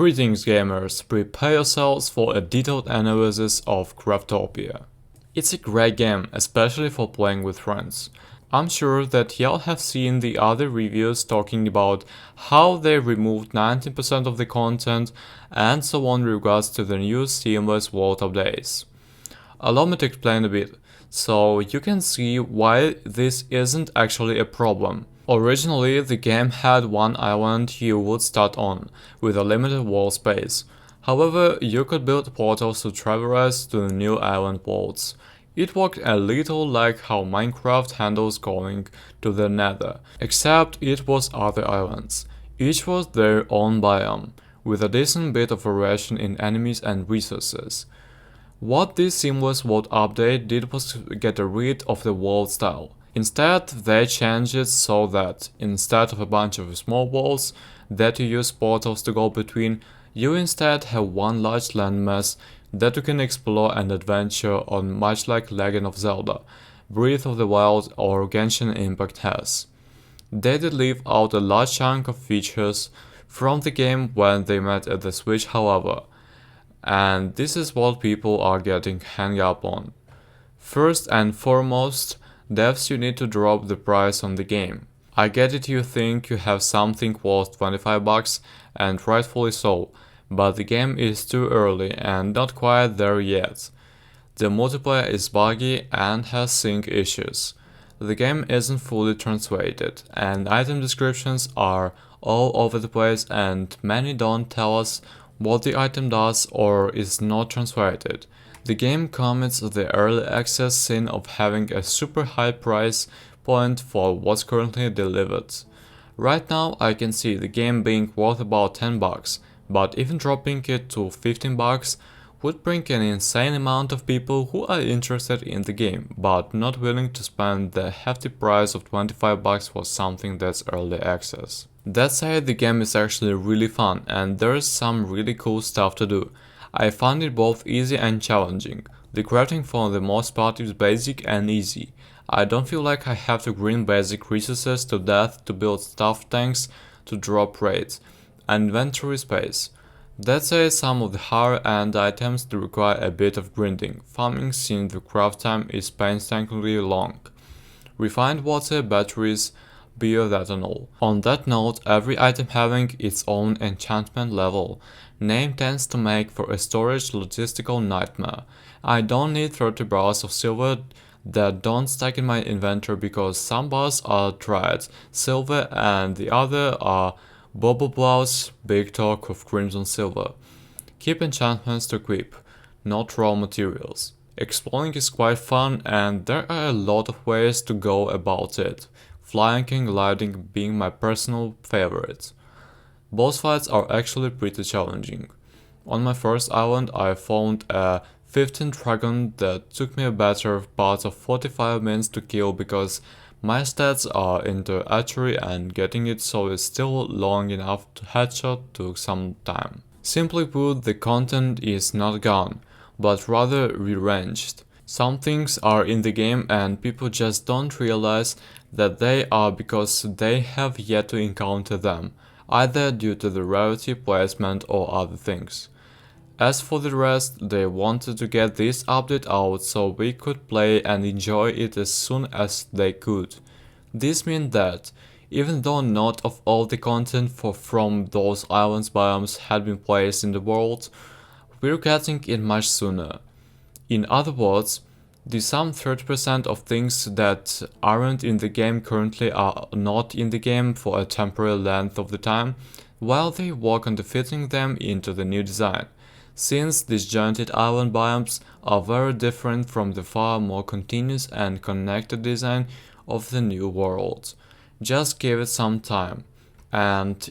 Greetings gamers, prepare yourselves for a detailed analysis of Craftopia. It's a great game, especially for playing with friends. I'm sure that y'all have seen the other reviews talking about how they removed 90% of the content and so on in regards to the new seamless world updates. Allow me to explain a bit, so you can see why this isn't actually a problem. Originally, the game had one island you would start on, with a limited world space. However, you could build portals to traverse to the new island worlds. It worked a little like how Minecraft handles going to the Nether, except it was other islands. Each was their own biome, with a decent bit of variation in enemies and resources. What this seamless world update did was get rid of the world style. Instead, they changed it so that, instead of a bunch of small worlds that you use portals to go between, you instead have one large landmass that you can explore and adventure on, much like Legend of Zelda, Breath of the Wild or Genshin Impact has. They did leave out a large chunk of features from the game when they met at the Switch, however, and this is what people are getting hung up on. First and foremost, devs, you need to drop the price on the game. I get it, you think you have something worth $25, and rightfully so, but the game is too early and not quite there yet. The multiplayer is buggy and has sync issues. The game isn't fully translated, and item descriptions are all over the place, and many don't tell us what the item does or is not translated. The game commits the early access sin of having a super high price point for what's currently delivered. Right now I can see the game being worth about $10, but even dropping it to $15 would bring an insane amount of people who are interested in the game, but not willing to spend the hefty price of $25 for something that's early access. That said, the game is actually really fun and there's some really cool stuff to do. I found it both easy and challenging. The crafting for the most part is basic and easy. I don't feel like I have to grind basic resources to death to build stuff tanks to drop raids and inventory space. That said, some of the higher end items do require a bit of grinding, farming since the craft time is painstakingly long. Refined water, batteries, beer, that and all. On that note, every item having its own enchantment level, name tends to make for a storage logistical nightmare. I don't need 30 bars of silver that don't stack in my inventory because some bars are dried silver and the other are bubble blouse, big talk of crimson silver. Keep enchantments to equip, not raw materials. Exploring is quite fun and there are a lot of ways to go about it, flying and gliding being my personal favorite. Boss fights are actually pretty challenging. On my first island I found a 15 dragon that took me a better part of 45 minutes to kill because my stats are into archery and getting it so it's still long enough to headshot took some time. Simply put, the content is not gone, but rather rearranged. Some things are in the game and people just don't realize that they are because they have yet to encounter them, either due to the rarity, placement or other things. As for the rest, they wanted to get this update out so we could play and enjoy it as soon as they could. This means that, even though not of all the content from those islands biomes had been placed in the world, we're getting it much sooner. In other words, the some 30% of things that aren't in the game currently are not in the game for a temporary length of the time, while they work on fitting them into the new design. Since disjointed island biomes are very different from the far more continuous and connected design of the new world. Just give it some time, and